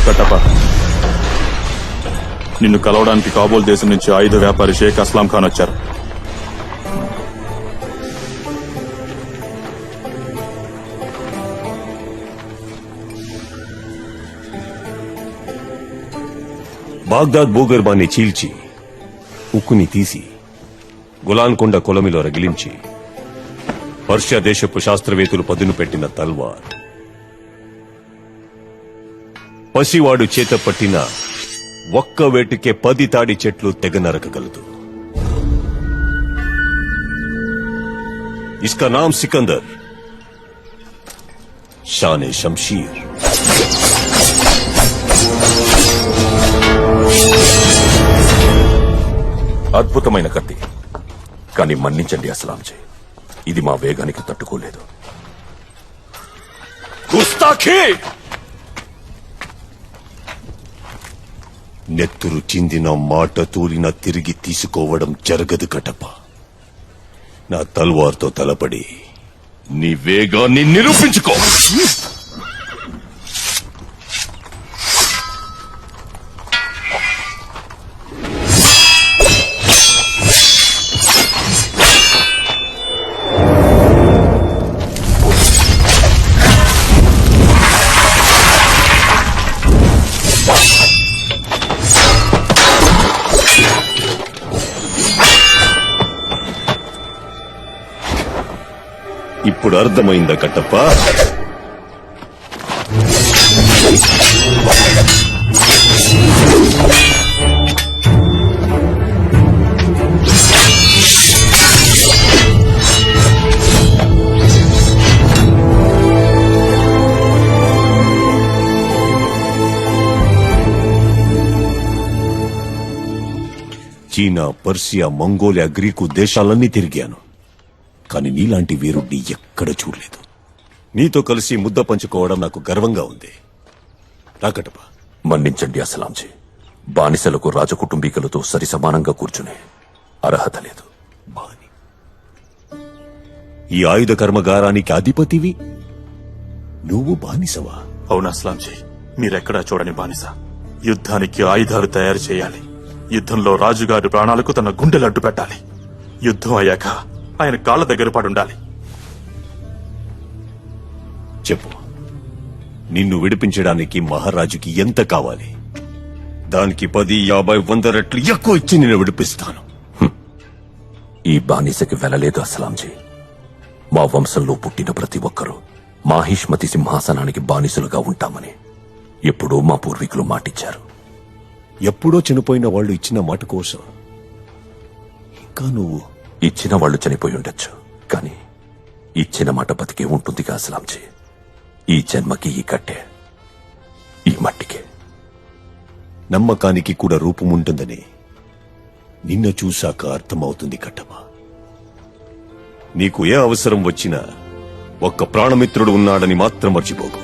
కట్టప్ప, నిన్ను కలవడానికి కాబూల్ దేశం నుంచి ఆయుధ వ్యాపారి షేక్ అస్లాం ఖాన్ వచ్చారు. బాగ్దాద్ భూగర్భాన్ని చీల్చి ఉక్కుని తీసి గులాన్కొండ కొలమిలో రగిలించి పర్షియా దేశపు శాస్త్రవేత్తలు పదును పెట్టిన తల్వార్, పసివాడు చేత పట్టిన ఒక్క వేటుకే 10 తాడి చెట్లు తెగ నరకగలదు. ఇస్కా నామ్ సికందర్, షానే షంషీర్. అద్భుతమైన కత్తి, కానీ మన్నించండి అస్లాంజీ, ఇది మా వేగానికి తట్టుకోలేదు. గుస్తాఖీ! నెత్తురు చిందిన మాట తూలిన తిరిగి తీసుకోవడం జరగదు కటప్ప. నా తల్వార్తో తలపడి నీ వేగాన్ని నిరూపించుకో. ఇప్పుడు అర్థమైందా కట్టప్ప? చీనా, పర్షియా, మంగోలియా, గ్రీకు దేశాలన్నీ తిరిగాను, కానీ నీలాంటి వీరుడిని ఎక్కడ చూడలేదు. నీతో కలిసి ముద్ద పంచుకోవడం నాకు గర్వంగా ఉంది. రాకటప్ప, మన్నించండి అస్లాంజీ, బానిసలకు రాజకుటుంబీకులతో సరి సమానంగా కూర్చునే అర్హత లేదు. బాని, ఈ ఆయుధ కర్మగారానికి అధిపతివి నువ్వు బానిసవా? అవును అస్లాంజీ, మీరెక్కడా చూడని బానిస. యుద్ధానికి ఆయుధాలు తయారు చేయాలి. యుద్ధంలో రాజుగారి ప్రాణాలకు తన గుండెలు అడ్డు పెట్టాలి. యుద్ధం అయ్యాక ఆయన కాళ్ళ దగ్గర పడుండాలి. చెప్పు, నిన్ను విడిపించడానికి మహారాజుకి ఎంత కావాలి? దానికి 10, 50, 100 రెట్లు ఎక్కువ ఇచ్చి నిన్ను విడిపిస్తాను. ఈ బానిసకి వెలలేదు అస్లాంజీ. మా వంశంలో పుట్టిన ప్రతి ఒక్కరూ మాహిష్మతి సింహాసనానికి బానిసలుగా ఉంటామని ఎప్పుడూ మా పూర్వీకులు మాటిచ్చారు. ఎప్పుడో చనిపోయిన వాళ్ళు ఇచ్చిన మాట కోసం ఇంకా నువ్వు? ఇచ్చిన వాళ్ళు చనిపోయి ఉండొచ్చు, కానీ ఇచ్చిన మాట బతికే ఉంటుందిగా అస్లాంజీ. ఈ జన్మకి ఈ కట్టే, ఈ మట్టికే. నమ్మకానికి కూడా రూపముంటుందని నిన్ను చూశాక అర్థమవుతుంది కట్టమ్మ. నీకు ఏ అవసరం వచ్చినా ఒక్క ప్రాణమిత్రుడు ఉన్నాడని మాత్రం మర్చిపోకు.